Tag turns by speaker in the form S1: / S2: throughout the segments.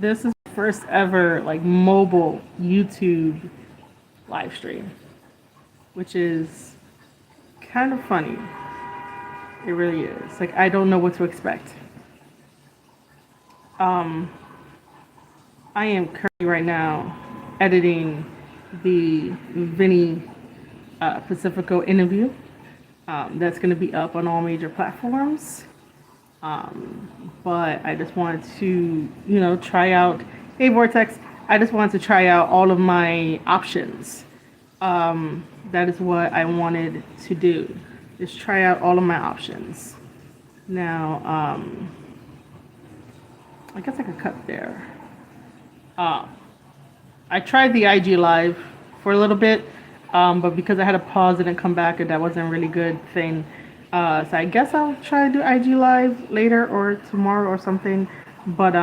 S1: This is the first ever like mobile YouTube live stream, which is kind of funny. It really is. Like I don't know what to expect. Um, I am currently right now editing the Vinny Pacifico interview. That's going to be up on all major platforms. But I just wanted to, try out. Hey, Vortex. I just wanted to try out all of my options. That is what I wanted to do. Just try out all of my options. Now, I guess I could cut there. Uh, I tried the IG Live for a little bit, but because I had to pause it and come back, and that wasn't a really good thing. So I guess I'll try to do IG Live later or tomorrow or something. But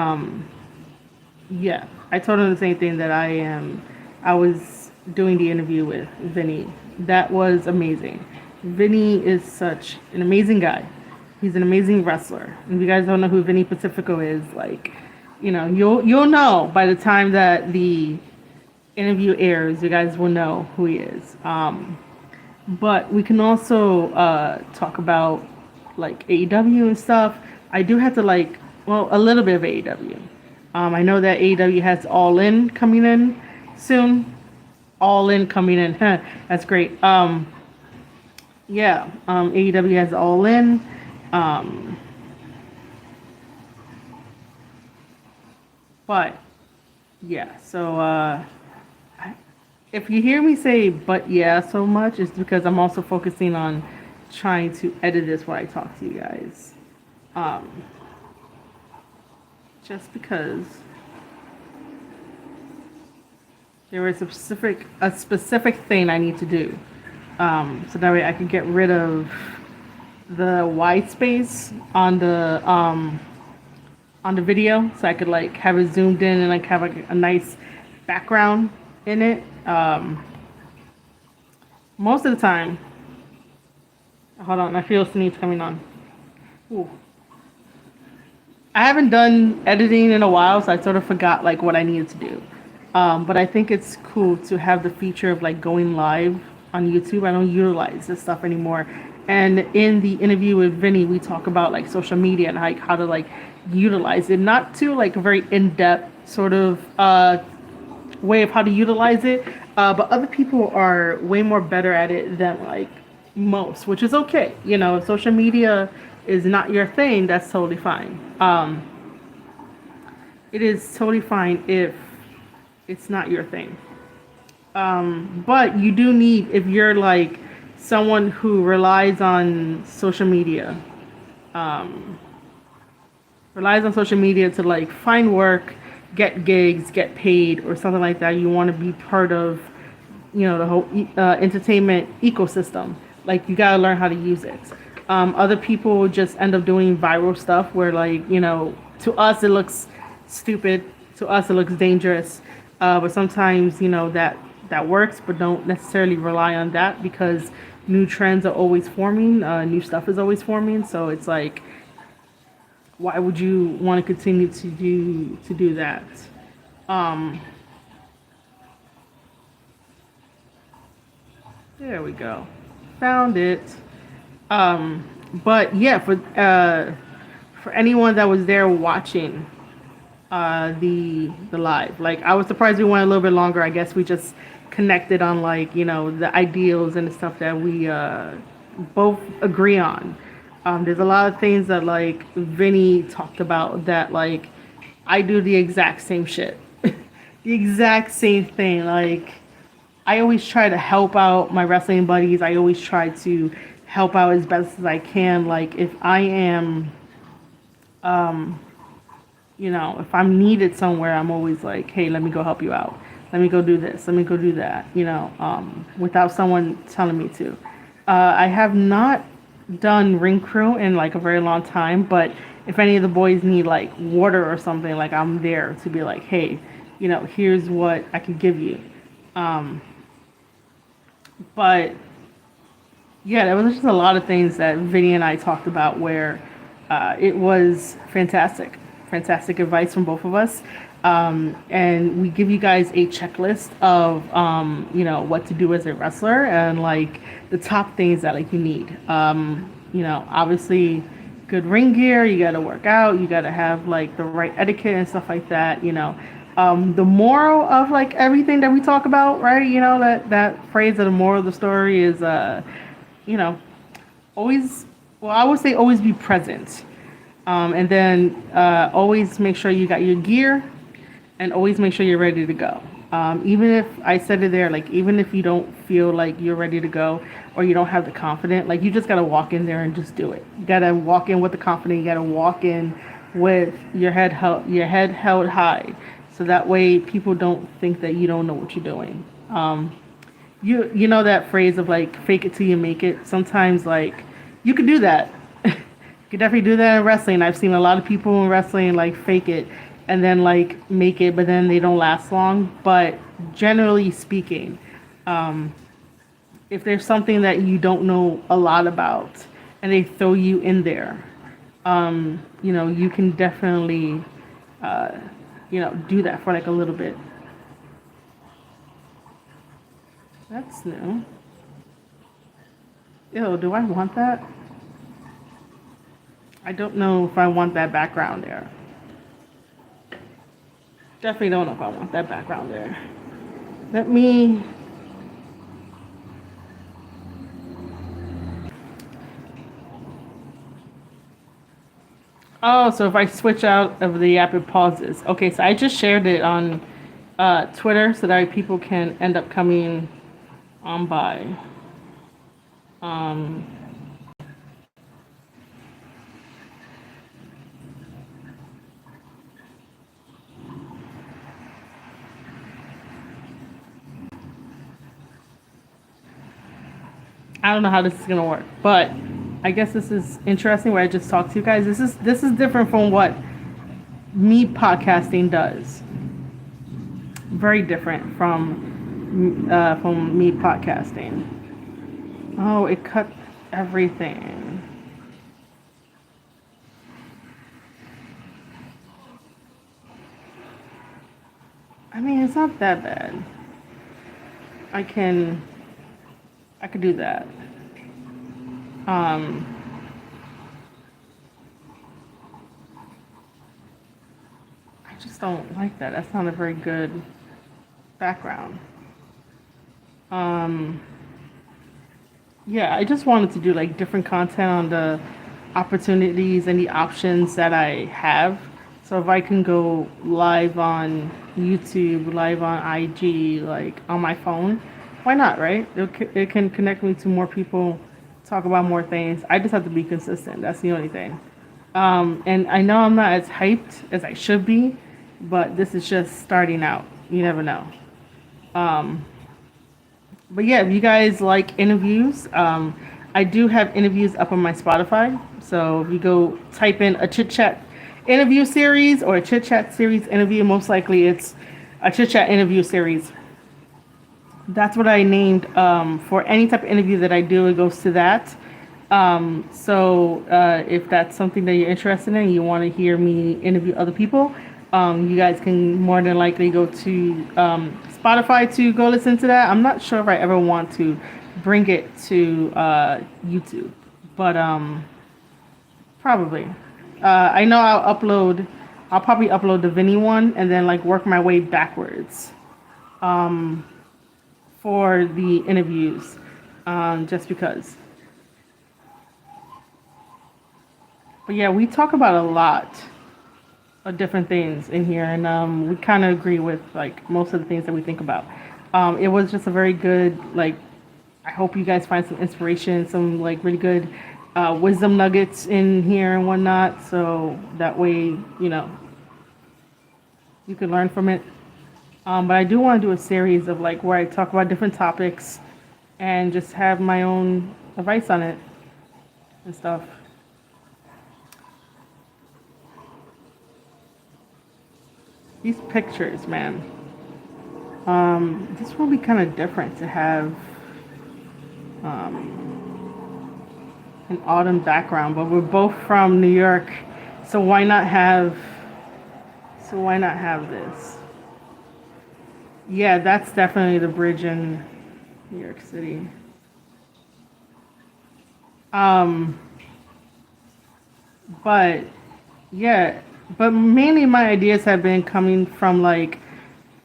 S1: yeah, I told him the same thing that I was doing the interview with Vinny. That was amazing. Vinny is such an amazing guy. He's an amazing wrestler. And if you guys don't know who Vinny Pacifico is, like, you'll know by the time that the interview airs. You guys will know who he is. But we can also talk about like AEW and stuff. I do have to a little bit of AEW. I know that AEW has All In coming in soon. All In coming in. That's great. Yeah, AEW has All In. But yeah, so if you hear me say "but yeah" so much, it's because I'm also focusing on trying to edit this while I talk to you guys. Um, just because there is a specific thing I need to do, so that way I can get rid of the white space on the video, so I could like have it zoomed in and like have like a nice background in it. Most of the time, hold on, I feel sneeze coming on. Ooh. I haven't done editing in a while, so I sort of forgot like what I needed to do. But I think it's cool to have the feature of like going live on YouTube. I don't utilize this stuff anymore. And in the interview with Vinny, we talk about like social media and like how to like utilize it. Not to like a very in-depth sort of way of how to utilize it, but other people are way more better at it than like most, which is okay. If social media is not your thing, that's totally fine. It is totally fine if it's not your thing. But you do need, if you're like someone who um, relies on social media to like find work, get gigs, get paid, or something like that. You want to be part of, the whole entertainment ecosystem. Like you gotta learn how to use it. Other people just end up doing viral stuff where like, to us it looks stupid, to us it looks dangerous, but sometimes that works, but don't necessarily rely on that because new trends are always forming, new stuff is always forming. So it's like, why would you want to continue to do that? Um, there we go, found it. But yeah, for anyone that was there watching the live, like I was surprised we went a little bit longer. I guess we just connected on like the ideals and the stuff that we both agree on. There's a lot of things that like Vinny talked about that like I do the exact same shit, the exact same thing. Like I always try to help out my wrestling buddies. I always try to help out as best as I can. Like if I am, if I'm needed somewhere, I'm always like, hey, let me go help you out. Let me go do this. Let me go do that. Without someone telling me to. I have not done ring crew in like a very long time, but if any of the boys need like water or something, like I'm there to be like, hey, here's what I can give you. But yeah, there was just a lot of things that Vinny and I talked about where it was fantastic advice from both of us. And we give you guys a checklist of what to do as a wrestler and like the top things that like you need. Obviously good ring gear, you got to work out, you got to have like the right etiquette and stuff like that. The moral of like everything that we talk about, right? That phrase of the moral of the story is you know always, well, I would say always be present. And then always make sure you got your gear and always make sure you're ready to go. Even if I said it there, like even if you don't feel like you're ready to go or you don't have the confidence, like you just gotta walk in there and just do it. You gotta walk in with the confidence. You gotta walk in with your head held high, so that way people don't think that you don't know what you're doing. You know that phrase of like fake it till you make it. Sometimes like you could do that. You could definitely do that in wrestling. I've seen a lot of people in wrestling like fake it and then like make it, but then they don't last long. But generally speaking, if there's something that you don't know a lot about and they throw you in there, you can definitely, do that for like a little bit. That's new. Ew, do I want that? I don't know if I want that background there. Definitely don't know if I want that background there. Let me. Oh, so if I switch out of the app, it pauses. Okay, so I just shared it on Twitter so that people can end up coming on by. Um, I don't know how this is gonna work, but I guess this is interesting. Where I just talked to you guys. This is different from what me podcasting does. Very different from me podcasting. Oh, it cut everything. I mean, it's not that bad. I can I could do that. Um, I just don't like that. That's not a very good background. Um, yeah, I just wanted to do like different content on the opportunities and the options that I have. So if I can go live on YouTube, live on IG, like on my phone, why not, right? It can connect me to more people, talk about more things. I just have to be consistent. That's the only thing. And I know I'm not as hyped as I should be, but this is just starting out. You never know. Um, but yeah, if you guys like interviews, I do have interviews up on my Spotify. So if you go type in a chit chat interview series or a chit chat series interview, most likely it's a chit chat interview series. That's what I named for any type of interview that I do. It goes to that. So if that's something that you're interested in, you want to hear me interview other people, you guys can more than likely go to Spotify to go listen to that. I'm not sure if I ever want to bring it to YouTube, but probably. I know I'll probably upload the Vinny one and then like work my way backwards for the interviews, just because. But yeah, we talk about a lot of different things in here, and we kind of agree with like most of the things that we think about. It was just a very good like. I hope you guys find some inspiration, some like really good wisdom nuggets in here and whatnot, so that way you can learn from it. But I do want to do a series of like where I talk about different topics and just have my own advice on it and stuff. These pictures, man. This will be kind of different to have an autumn background, but we're both from New York, so why not have So why not have this? Yeah, that's definitely the bridge in New York City. Um, but yeah, but mainly my ideas have been coming from like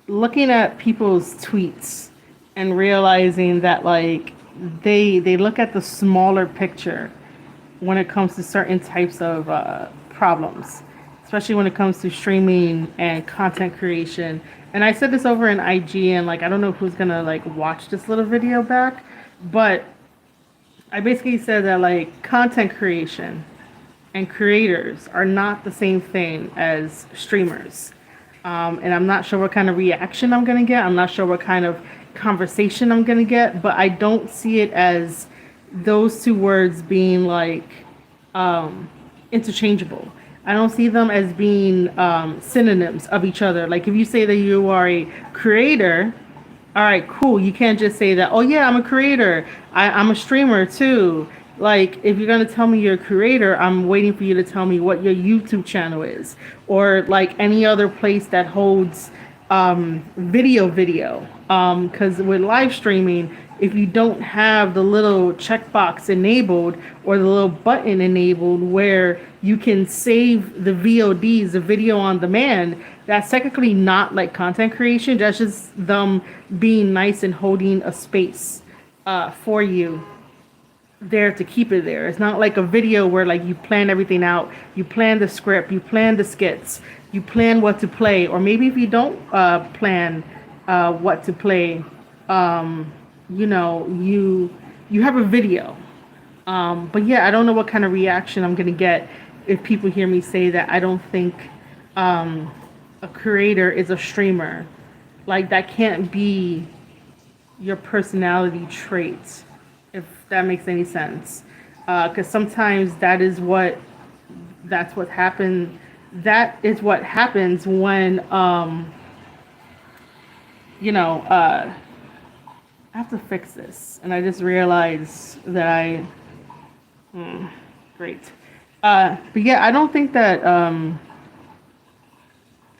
S1: looking at people's tweets and realizing that like they look at the smaller picture when it comes to certain types of problems, especially when it comes to streaming and content creation. And I said this over in IG, and like I don't know who's gonna like watch this little video back, but I basically said that like content creation and creators are not the same thing as streamers. And I'm not sure what kind of reaction I'm gonna get. I'm not sure what kind of conversation I'm gonna get, but I don't see it as those two words being like interchangeable. I don't see them as being synonyms of each other. Like if you say that you are a creator, all right, cool. You can't just say that, oh yeah, I'm a creator. I'm a streamer too. Like if you're gonna tell me you're a creator, I'm waiting for you to tell me what your YouTube channel is, or like any other place that holds video. Because with live streaming, if you don't have the little checkbox enabled or the little button enabled where you can save the VODs, the video on demand, that's technically not like content creation. That's just them being nice and holding a space for you there to keep it there. It's not like a video where like you plan everything out, you plan the script, you plan the skits, you plan what to play, or maybe if you don't plan what to play, you know, you have a video. But yeah, I don't know what kind of reaction I'm gonna get if people hear me say that I don't think a creator is a streamer. Like that can't be your personality trait, if that makes any sense. Because sometimes that's what happened. That is what happens when I have to fix this, and I just realized that great. But yeah, I don't think that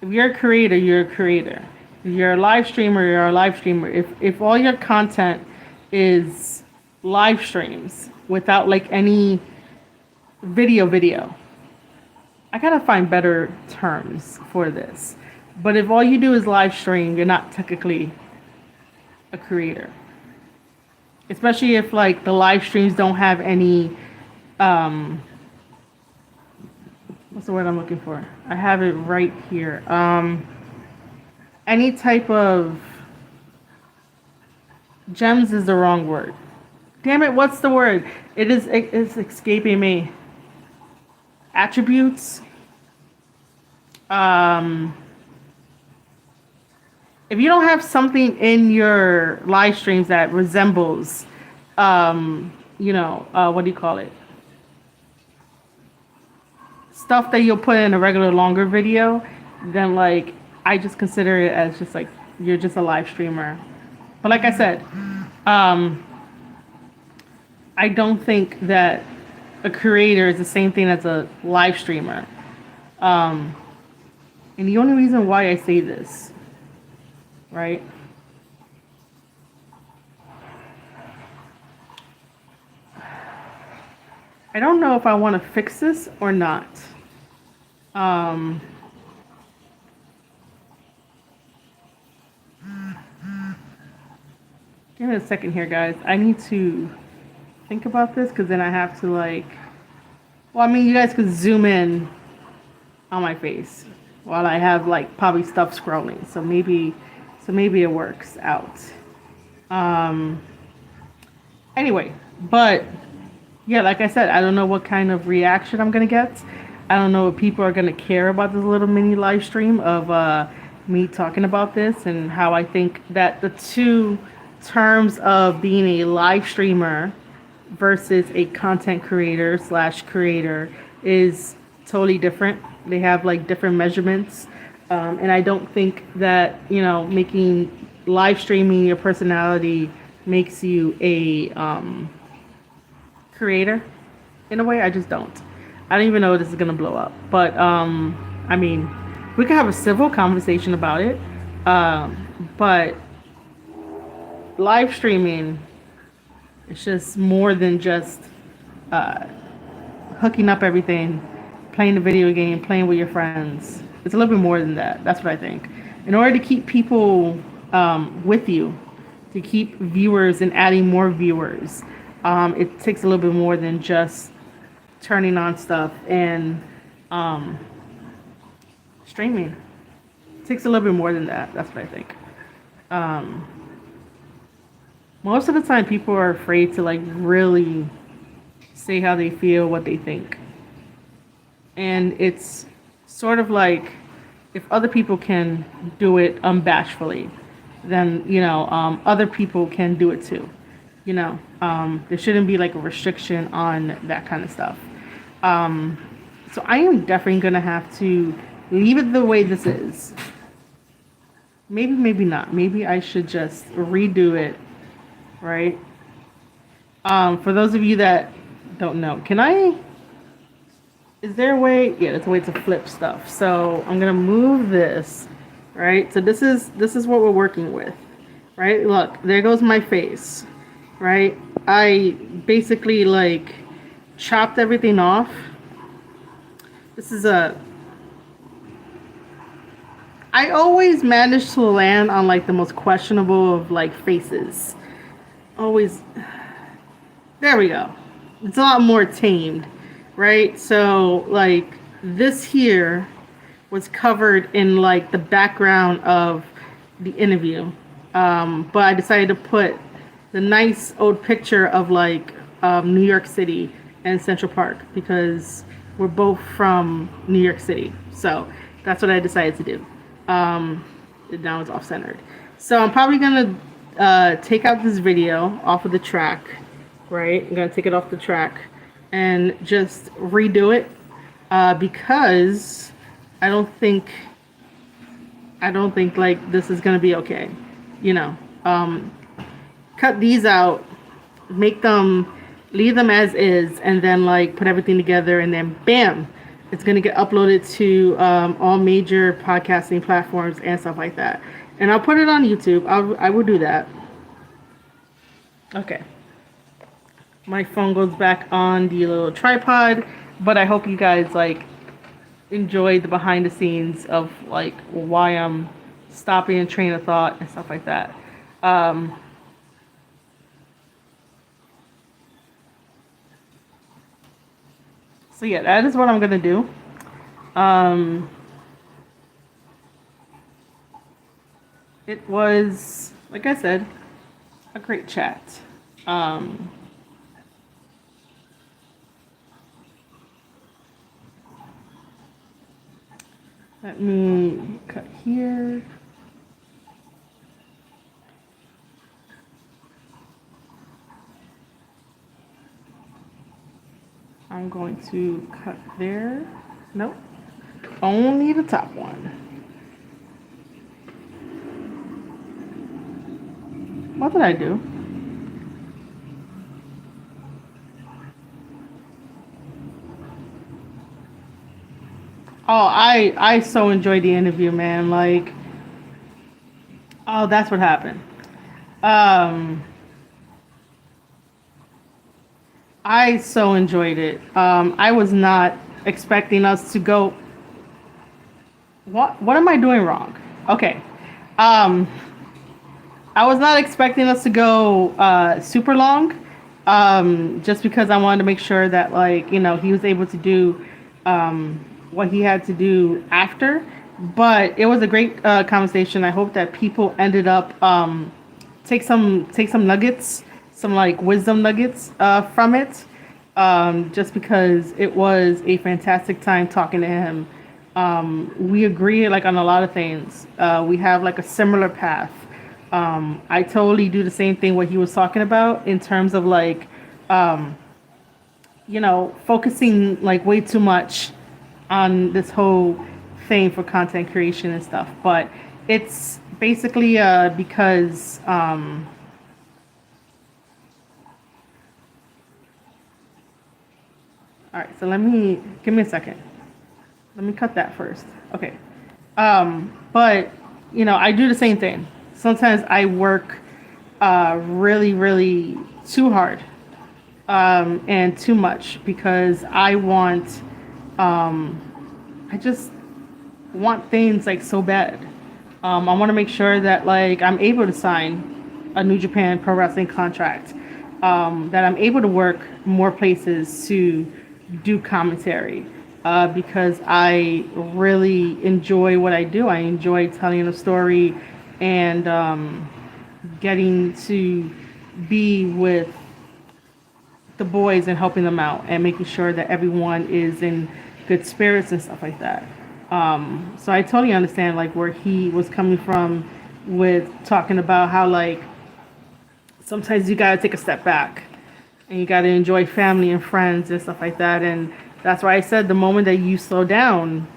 S1: if you're a creator, you're a creator. If you're a live streamer, you're a live streamer. If all your content is live streams without like any video, I gotta find better terms for this. But if all you do is live stream, you're not technically a creator. Especially if like the live streams don't have any what's the word I'm looking for? I have it right here. Any type of gems is the wrong word. Damn it, what's the word? It's escaping me. Attributes. If you don't have something in your live streams that resembles, what do you call it? Stuff that you'll put in a regular longer video, then like I just consider it as just like you're just a live streamer. But like I said, I don't think that a creator is the same thing as a live streamer. And the only reason why I say this, right? I don't know if I want to fix this or not. Give me a second here, guys. I need to think about this because then I have to like. Well, I mean, you guys could zoom in on my face while I have like probably stuff scrolling. So maybe it works out. Anyway, but yeah, like I said, I don't know what kind of reaction I'm gonna get. I don't know if people are gonna care about this little mini live stream of me talking about this and how I think that the two terms of being a live streamer versus a content creator / creator is totally different. They have like different measurements. And I don't think that, making live streaming your personality makes you a creator. In a way, I just don't. I don't even know if this is gonna blow up. But I mean, We can have a civil conversation about it. But live streaming, it's just more than just uh, hooking up everything, playing the video game, playing with your friends. It's a little bit more than that. That's what I think. In order to keep people with you, to keep viewers and adding more viewers, it takes a little bit more than just turning on stuff and um, streaming. It takes a little bit more than that. That's what I think. Um, Most of the time, people are afraid to like really say how they feel, what they think. And it's sort of like if other people can do it unbashfully, then other people can do it too. There shouldn't be like a restriction on that kind of stuff. Um, so I am definitely gonna have to leave it the way this is. Maybe, maybe not. Maybe I should just redo it, right? For those of you that don't know, can I? Is there a way? Yeah, there's a way to flip stuff. So I'm gonna move this, right? So this is what we're working with, right? Look, there goes my face, right? I basically like chopped everything off. This is a. I always manage to land on like the most questionable of like faces. Always. There we go. It's a lot more tamed, right? So like this here was covered in like the background of the interview, but I decided to put the nice old picture of like New York City and Central Park because we're both from New York City. So that's what I decided to do. Now it's off centered. So I'm probably gonna take out this video off of the track, right? I'm gonna take it off the track and just redo it because I don't think like this is gonna be okay. You know, cut these out, make them, leave them as is, and then like put everything together, and then bam, it's gonna get uploaded to all major podcasting platforms and stuff like that. And I'll put it on YouTube. I will do that. Okay. My phone goes back on the little tripod, but I hope you guys like enjoy the behind the scenes of like why I'm stopping a train of thought and stuff like that. So yeah, that is what I'm gonna do. Um, it was, like I said, a great chat. Um, Let me cut here. I'm going to cut there. Nope. Only the top one. What did I do? Oh, I so enjoyed the interview, man. Like, oh, that's what happened. Um, I so enjoyed it. I was not expecting us to go. What am I doing wrong? Okay. Um, I was not expecting us to go super long. Just because I wanted to make sure that like he was able to do what he had to do after. But it was a great conversation. I hope that people ended up take some nuggets, some like wisdom nuggets from it. Just because it was a fantastic time talking to him. We agree like on a lot of things. We have like a similar path. I totally do the same thing what he was talking about in terms of like, focusing like way too much on this whole thing for content creation and stuff. But it's basically because all right, so give me a second. Let me cut that first. Okay. But I do the same thing. Sometimes I work really, really too hard and too much because I just want things like so bad. I want to make sure that like I'm able to sign a New Japan Pro Wrestling contract, that I'm able to work more places to do commentary, because I really enjoy what I do. I enjoy telling a story and getting to be with the boys and helping them out and making sure that everyone is in good spirits and stuff like that. So I totally understand like where he was coming from with talking about how like sometimes you gotta take a step back and you gotta enjoy family and friends and stuff like that. And that's why I said the moment that you slow down,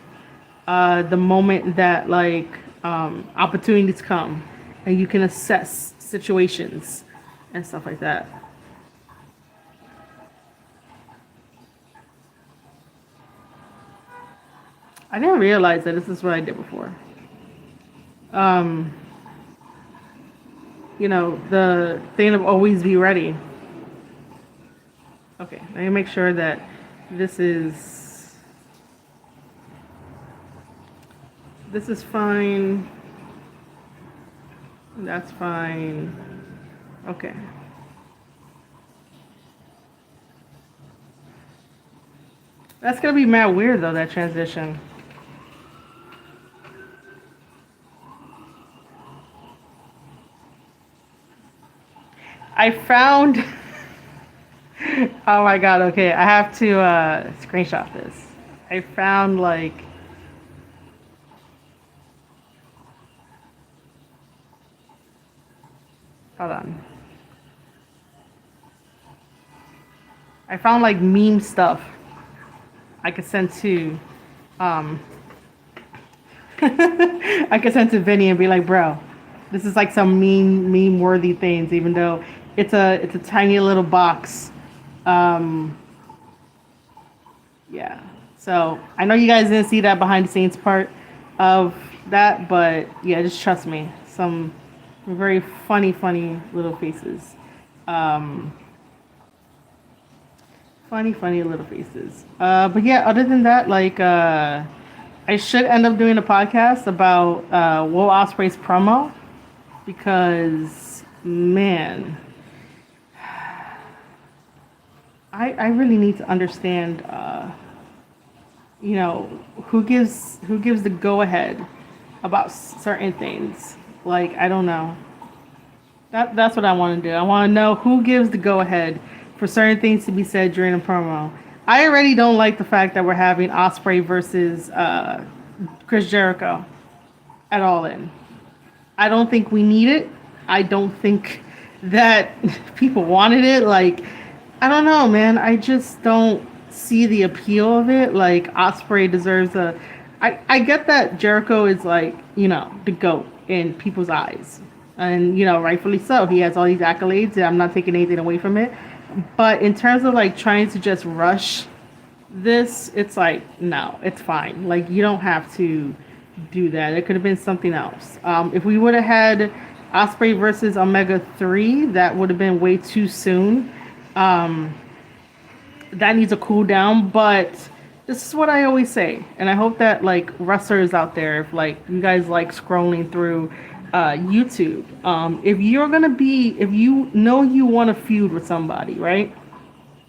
S1: the moment that like opportunities come and you can assess situations and stuff like that. I didn't realize that this is what I did before. Um, the thing of always be ready. Okay, let me make sure that this is this is fine. That's fine. Okay. That's gonna be mad weird though, that transition. I found oh my god, okay. I have to screenshot this. I found like hold on. I found like meme stuff I could send to um I could send to Vinny and be like, bro, this is like some meme worthy things, even though it's a tiny little box. Um yeah. So I know you guys didn't see that behind the scenes part of that, but yeah, just trust me. Some very funny little faces. Um funny little faces. But yeah, other than that, like I should end up doing a podcast about Will Ospreay's promo because man, I really need to understand who gives the go ahead about certain things. Like I don't know. That's what I want to do. I want to know who gives the go ahead for certain things to be said during a promo. I already don't like the fact that we're having Osprey versus Chris Jericho at All In. I don't think we need it. I don't think that people wanted it. Like, I don't know, man. I just don't see the appeal of it. Like, Osprey deserves a. I get that Jericho is like, the GOAT in people's eyes. And, rightfully so. He has all these accolades, and I'm not taking anything away from it. But in terms of like trying to just rush this, it's like, no, it's fine. Like, you don't have to do that. It could have been something else. If we would have had Osprey versus Omega 3, that would have been way too soon. That needs a cool down, but this is what I always say. And I hope that like wrestlers out there, if like you guys like scrolling through YouTube, if you know you want to feud with somebody, right?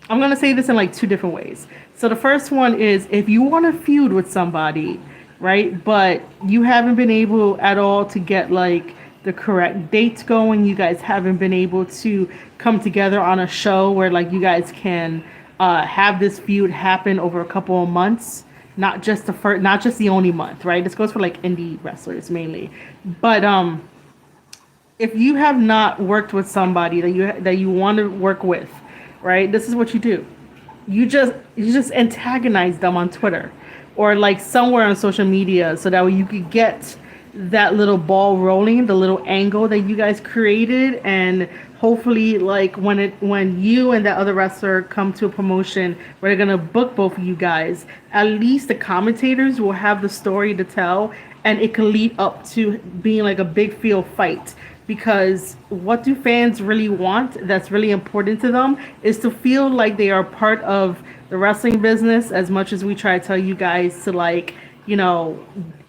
S1: I'm gonna say this in like two different ways. So the first one is if you want to feud with somebody, right, but you haven't been able at all to get like the correct dates going, you guys haven't been able to come together on a show where like you guys can have this feud happen over a couple of months, not just the only month, right? This goes for like indie wrestlers mainly, but if you have not worked with somebody that you want to work with, right? This is what you do. You just antagonize them on Twitter or like somewhere on social media so that way you could get that little ball rolling, the little angle that you guys created, and hopefully, like when you and that other wrestler come to a promotion where they're gonna book both of you guys, at least the commentators will have the story to tell, and it can lead up to being like a big field fight. Because what do fans really want? That's really important to them is to feel like they are part of the wrestling business, as much as we try to tell you guys to, like,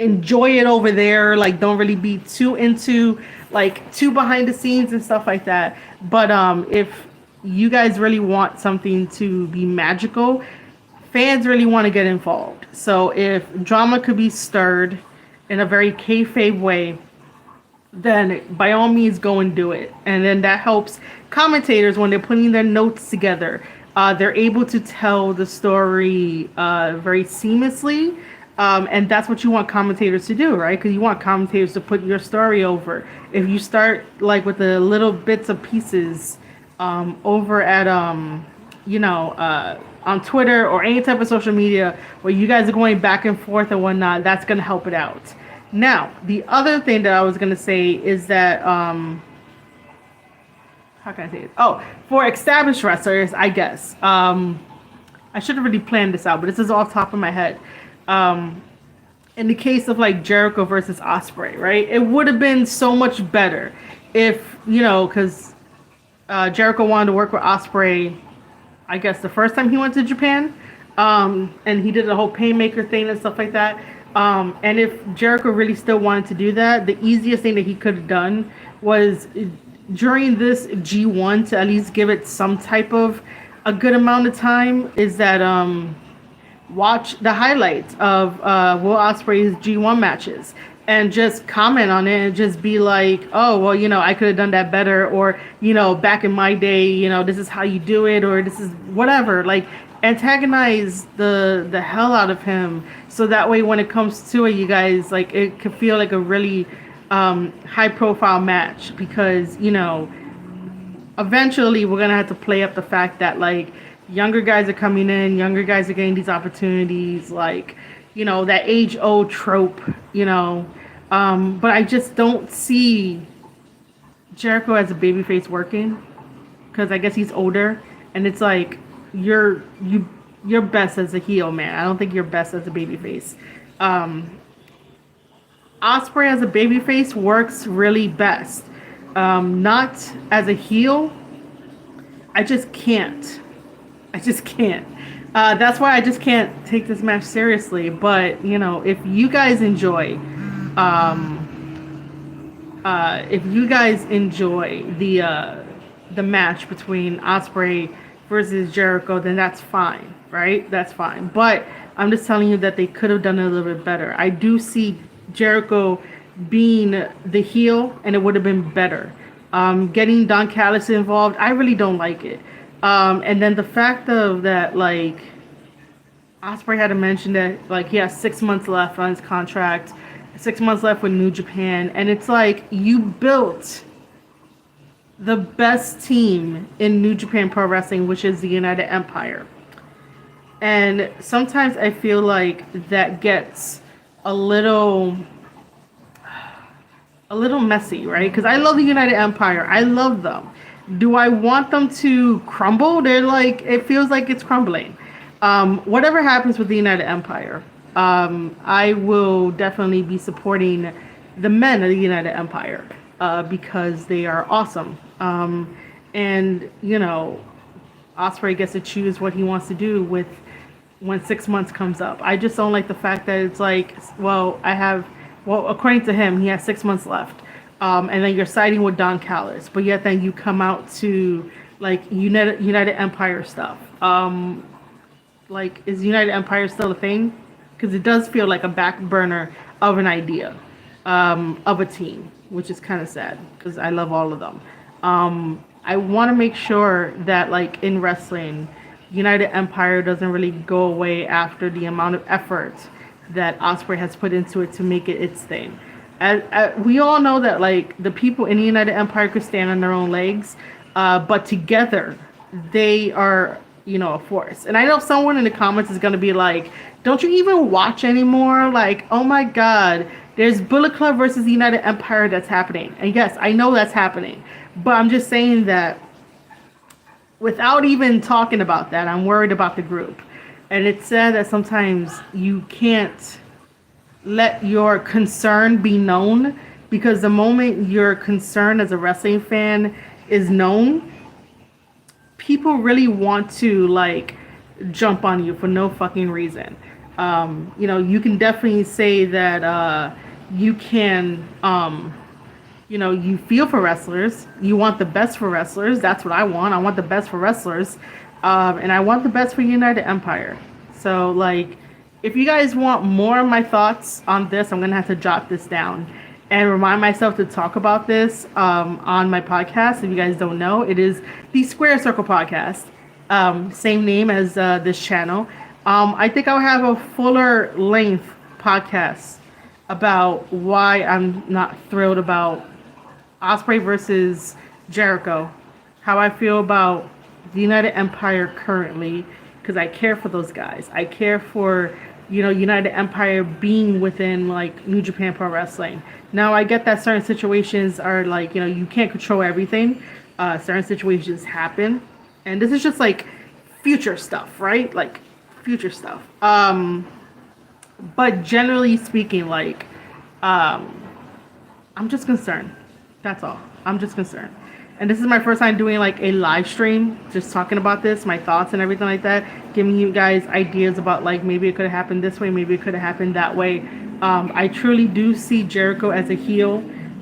S1: enjoy it over there, like don't really be too into, like, too behind the scenes and stuff like that. But if you guys really want something to be magical, fans really want to get involved. So if drama could be stirred in a very kayfabe way, then by all means go and do it. And then that helps commentators when they're putting their notes together. They're able to tell the story very seamlessly. And that's what you want commentators to do, right? Because you want commentators to put your story over. If you start like with the little bits of pieces over at on Twitter or any type of social media where you guys are going back and forth and whatnot, that's gonna help it out. Now, the other thing that I was gonna say is that how can I say it? Oh, for established wrestlers, I guess. I should have really planned this out, but this is off the top of my head. In the case of like Jericho versus Ospreay, right? It would have been so much better if, because Jericho wanted to work with Ospreay, I guess the first time he went to Japan, and he did the whole Painmaker thing and stuff like that. And if Jericho really still wanted to do that, the easiest thing that he could have done was during this G1 to at least give it some type of a good amount of time, is that watch the highlights of Will Ospreay's G1 matches and just comment on it and just be like, oh, well, I could have done that better, or, back in my day, this is how you do it, or this is whatever. Like, antagonize the hell out of him, so that way when it comes to it, you guys, like, it could feel like a really high profile match. Because eventually we're gonna have to play up the fact that, like, younger guys are coming in, younger guys are getting these opportunities, like, that age old trope, but I just don't see Jericho as a babyface working, because I guess he's older, and it's like you're best as a heel, man. I don't think you're best as a babyface. Ospreay as a babyface works really best. Not as a heel. I just can't. That's why I just can't take this match seriously. But if you guys enjoy, the match between Ospreay versus Jericho, then that's fine, right? That's fine. But I'm just telling you that they could have done it a little bit better. I do see Jericho being the heel, and it would have been better. Getting Don Callis involved, I really don't like it. And then the fact of that, like, Ospreay had to mention that, like, he has 6 months left on his contract, 6 months left with New Japan, and it's like, you built the best team in New Japan Pro Wrestling, which is the United Empire. And sometimes I feel like that gets a little messy, right? Because I love the United Empire. I love them. Do I want them to crumble? They're like, it feels like it's crumbling. Whatever happens with the United Empire, I will definitely be supporting the men of the United Empire, because they are awesome. And Ospreay gets to choose what he wants to do with when 6 months comes up. I just don't like the fact that it's like, well, according to him, he has 6 months left. And then you're siding with Don Callis, but yet then you come out to, like, United Empire stuff. Like, is United Empire still a thing? Because it does feel like a back burner of an idea, of a team, which is kind of sad, because I love all of them. I want to make sure that, like, in wrestling, United Empire doesn't really go away after the amount of effort that Ospreay has put into it to make it its thing. We all know that, like, the people in the United Empire could stand on their own legs, but together they are, a force. And I know someone in the comments is going to be like, don't you even watch anymore? Like, oh my God, There's Bullet Club versus the United Empire that's happening. And yes, I know that's happening. But I'm just saying that without even talking about that, I'm worried about the group. And it's said that sometimes you can't let your concern be known, because the moment your concern as a wrestling fan is known, people really want to like jump on you for no fucking reason. You can definitely say that you can, you feel for wrestlers. You want the best for wrestlers. That's what I want. I want the best for wrestlers. And I want the best for United Empire. So, like, if you guys want more of my thoughts on this, I'm going to have to jot this down and remind myself to talk about this on my podcast. If you guys don't know, it is the Square Circle Podcast. Same name as this channel. I think I'll have a fuller length podcast about why I'm not thrilled about Ospreay versus Jericho, how I feel about the United Empire currently, because I care for those guys. I care for, United Empire being within like New Japan Pro Wrestling. Now I get that certain situations are like, you can't control everything. Certain situations happen, and this is just like future stuff, right? Like future stuff. But generally speaking, like, I'm just concerned. That's all. I'm just concerned. And this is my first time doing like a live stream, just talking about this, my thoughts and everything like that, giving you guys ideas about like maybe it could have happened this way, maybe it could have happened that way. I truly do see Jericho as a heel.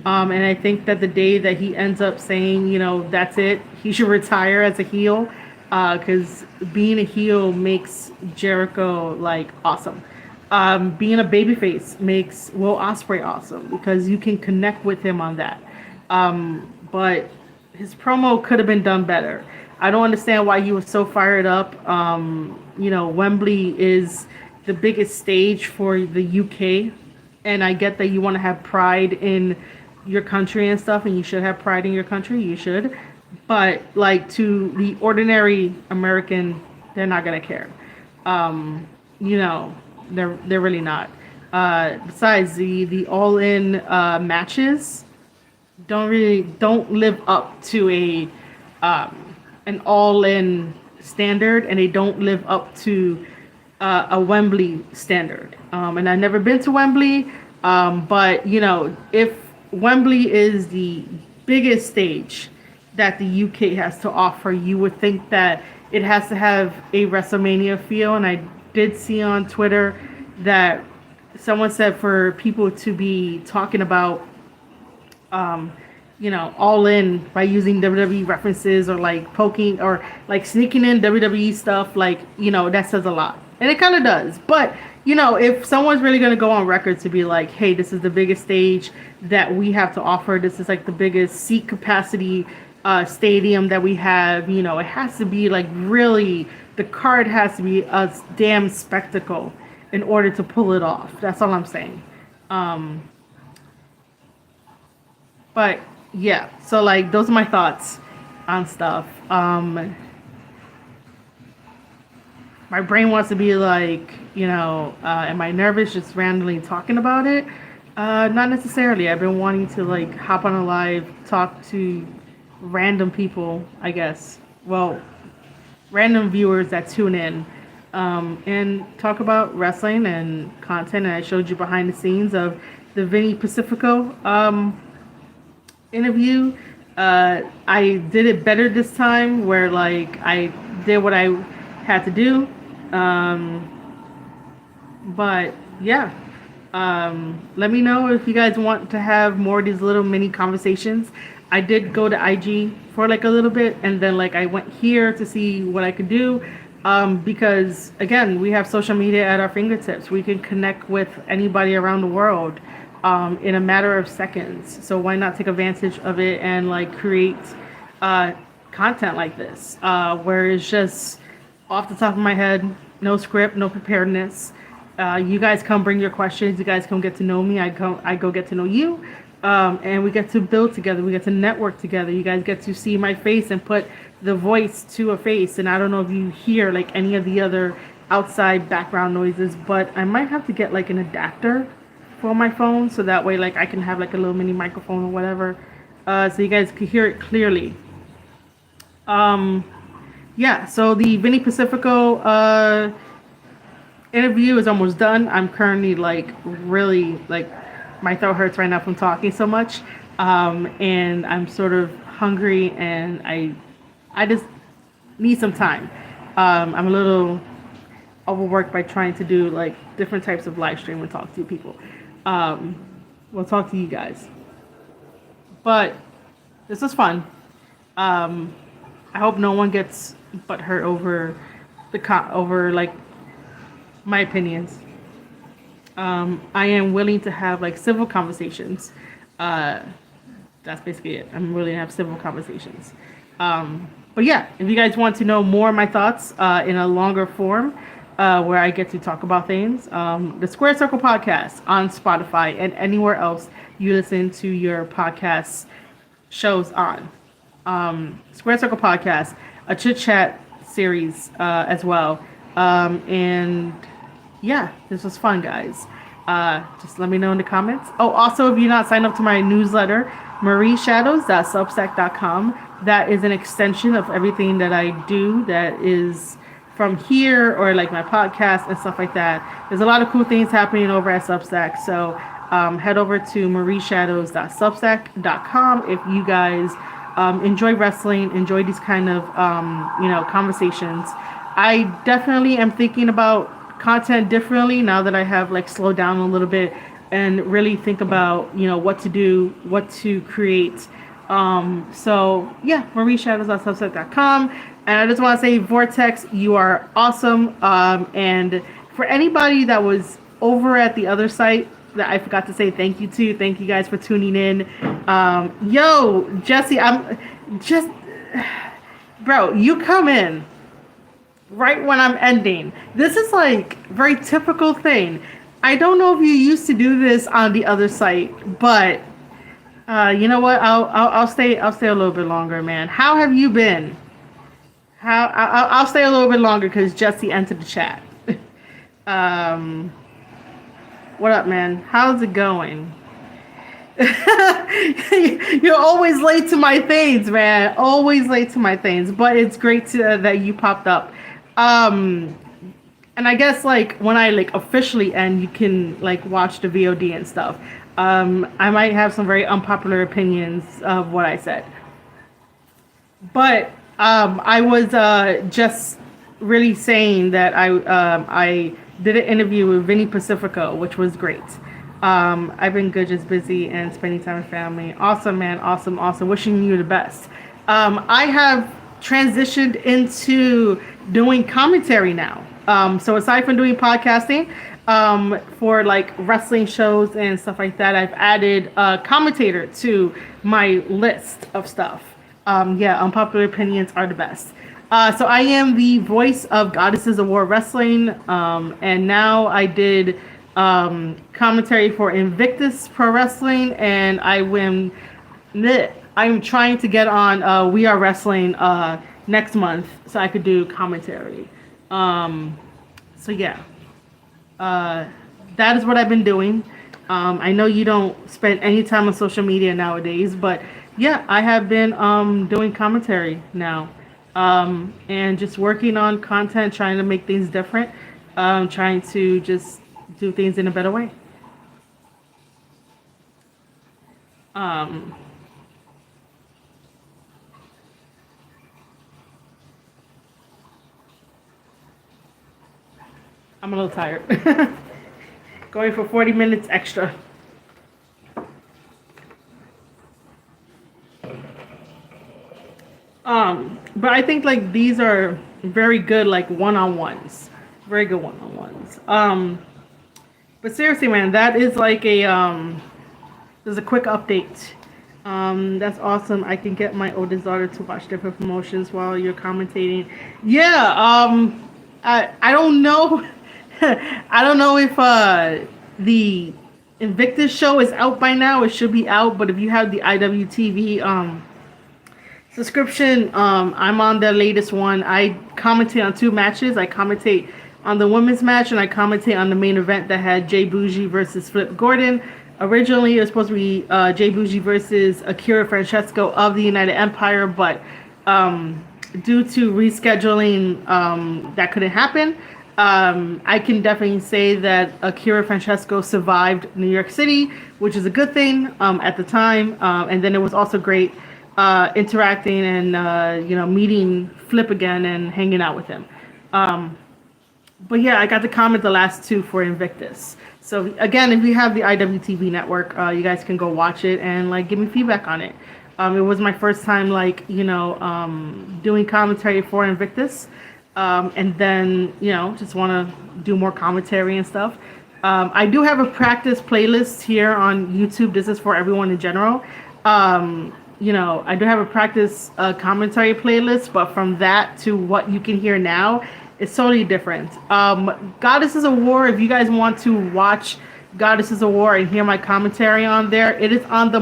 S1: And I think that the day that he ends up saying, that's it, he should retire as a heel, because being a heel makes Jericho like awesome. Being a babyface makes Will Ospreay awesome, because you can connect with him on that. But his promo could have been done better. I don't understand why he was so fired up. Wembley is the biggest stage for the UK, and I get that you want to have pride in your country and stuff, and you should have pride in your country. You should, but like to the ordinary American, they're not gonna care. They're really not. Besides, the all-in matches don't live up to an all-in standard, and they don't live up to a Wembley standard. And I've never been to Wembley, but if Wembley is the biggest stage that the UK has to offer, you would think that it has to have a WrestleMania feel. And I did see on Twitter that someone said for people to be talking about all in by using WWE references, or like poking or like sneaking in WWE stuff, like, that says a lot. And it kind of does. But, if someone's really going to go on record to be like, hey, this is the biggest stage that we have to offer, this is like the biggest seat capacity stadium that we have, it has to be like really, the card has to be a damn spectacle in order to pull it off. That's all I'm saying. But yeah, so like those are my thoughts on stuff. My brain wants to be like, am I nervous just randomly talking about it? Not necessarily. I've been wanting to like hop on a live, talk to random people, I guess. Well, random viewers that tune in, and talk about wrestling and content. And I showed you behind the scenes of the Vinny Pacifico interview. I did it better this time, where like I did what I had to do. But yeah, let me know if you guys want to have more of these little mini conversations. I did go to IG for like a little bit, and then like I went here to see what I could do, because again, we have social media at our fingertips. We can connect with anybody around the world in a matter of seconds. So why not take advantage of it and like create content like this, where it's just off the top of my head, no script, no preparedness. You guys come bring your questions. You guys come get to know me. I go get to know you. And we get to build together. We get to network together. You guys get to see my face and put the voice to a face. And I don't know if you hear like any of the other outside background noises, but I might have to get like an adapter for my phone, so that way like I can have like a little mini microphone or whatever, so you guys can hear it clearly. Um, yeah, so the Vinny Pacifico interview is almost done. I'm currently like really like my throat hurts right now from talking so much, and I'm sort of hungry, and I just need some time. I'm a little overworked by trying to do like different types of live stream and talk to people. Um, we'll talk to you guys, but this was fun. Um, I hope no one gets butthurt over over like my opinions. I am willing to have like civil conversations. Uh, that's basically it. I'm willing to have civil conversations. But yeah, if you guys want to know more of my thoughts in a longer form, where I get to talk about things, the Square Circle podcast on Spotify and anywhere else you listen to your podcast shows on. Square Circle podcast, a chit chat series as well. And yeah, this was fun, guys. Just let me know in the comments. Oh, also, if you're not signed up to my newsletter, marieshadows.substack.com, that is an extension of everything that I do that is from here, or like my podcast and stuff like that. There's a lot of cool things happening over at Substack. So head over to marieshadows.substack.com if you guys enjoy wrestling, enjoy these kind of conversations. I definitely am thinking about content differently now that I have like slowed down a little bit and really think about what to do, what to create. So yeah, marieshadows.substack.com. And I just want to say, Vortex, you are awesome. And for anybody that was over at the other site that I forgot to say thank you to, thank you guys for tuning in. Yo, Jesse, I'm just, bro, you come in right when I'm ending. This is like very typical thing. I don't know if you used to do this on the other site, but you know what? I'll stay a little bit longer, man. How have you been? I'll stay a little bit longer because Jesse entered the chat. What up, man? How's it going? You're always late to my things, man. Always late to my things. But it's great that you popped up. And I guess like when I like officially end, you can like watch the VOD and stuff. I might have some very unpopular opinions of what I said. But I was just really saying that I did an interview with Vinny Pacifico, which was great. I've been good, just busy and spending time with family. Awesome, man. Awesome. Wishing you the best. I have transitioned into doing commentary now. So aside from doing podcasting, for like wrestling shows and stuff like that, I've added a commentator to my list of stuff. Yeah, unpopular opinions are the best. So I am the voice of Goddesses of War Wrestling, and now I did commentary for Invictus Pro Wrestling, and I'm trying to get on We Are Wrestling next month so I could do commentary. So yeah, that is what I've been doing. I know you don't spend any time on social media nowadays, but yeah, I have been doing commentary now, and just working on content, trying to make things different, trying to just do things in a better way. I'm a little tired. Going for 40 minutes extra. But I think like these are very good like one-on-ones. Very good one-on-ones. But seriously, man, that is like a there's a quick update. That's awesome. I can get my oldest daughter to watch different promotions while you're commentating. Yeah, I don't know. I don't know if the Invictus show is out by now. It should be out, but if you have the IWTV subscription, I'm on the latest one. I commentate on 2 matches. I commentate on the women's match, and I commentate on the main event that had Jay Bougie versus Flip Gordon. Originally, it was supposed to be Jay Bougie versus Akira Francesco of the United Empire, but due to rescheduling, that couldn't happen. I can definitely say that Akira Francesco survived New York City, which is a good thing at the time. And then it was also great interacting and meeting Flip again and hanging out with him. But yeah, I got to comment the last two for Invictus. So again, if you have the IWTV network, you guys can go watch it and like give me feedback on it. It was my first time doing commentary for Invictus. And then, just want to do more commentary and stuff. I do have a practice playlist here on YouTube. This is for everyone in general. I do have a practice commentary playlist, but from that to what you can hear now, it's totally different. Goddesses of War, if you guys want to watch Goddesses of War and hear my commentary on there, it is on the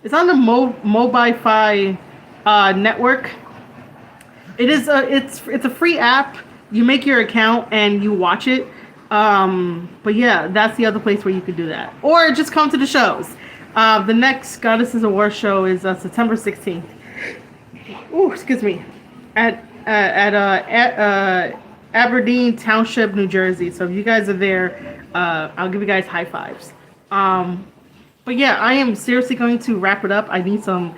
S1: It's on the Mobify network. It is it's a free app. You make your account and you watch it. But yeah, that's the other place where you could do that. Or just come to the shows. The next Goddesses of War show is September 16th. Ooh, excuse me. At Aberdeen Township, New Jersey. So if you guys are there, I'll give you guys high fives. But yeah, I am seriously going to wrap it up. I need some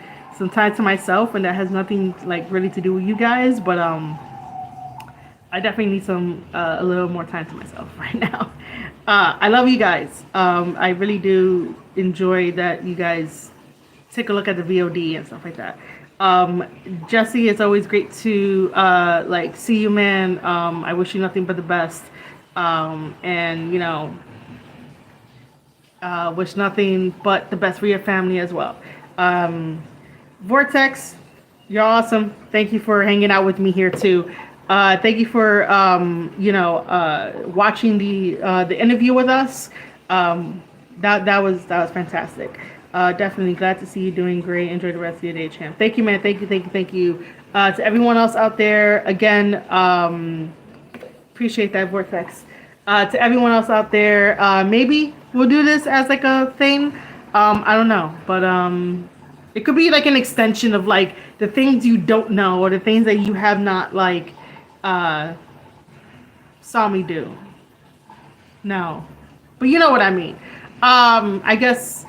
S1: time to myself, and that has nothing like really to do with you guys. But I definitely need a little more time to myself right now. I love you guys. I really do enjoy that you guys take a look at the VOD and stuff like that. Jesse, it's always great to see you, man. I wish you nothing but the best. Wish nothing but the best for your family as well. Vortex, you're awesome. Thank you for hanging out with me here too. Thank you for watching the interview with us. That was fantastic. Definitely glad to see you doing great. Enjoy the rest of your day, champ. Thank you, man. Thank you. To everyone else out there, again, appreciate that, Vortex. To everyone else out there, maybe we'll do this as like a thing. I don't know, but it could be like an extension of like the things you don't know or the things that you have not saw me do. No, but you know what I mean. I guess.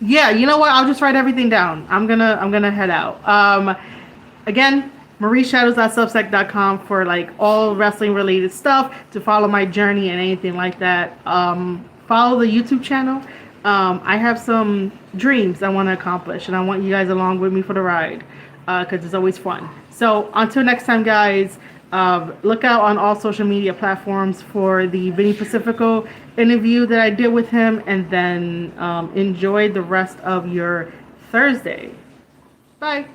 S1: Yeah, you know what? I'll just write everything down. I'm gonna head out. Again, marieshadows.substack.com for like all wrestling related stuff, to follow my journey and anything like that. Follow the YouTube channel. I have some dreams I want to accomplish, and I want you guys along with me for the ride, because it's always fun. So until next time, guys, look out on all social media platforms for the Vinny Pacifico interview that I did with him, and then enjoy the rest of your Thursday. Bye.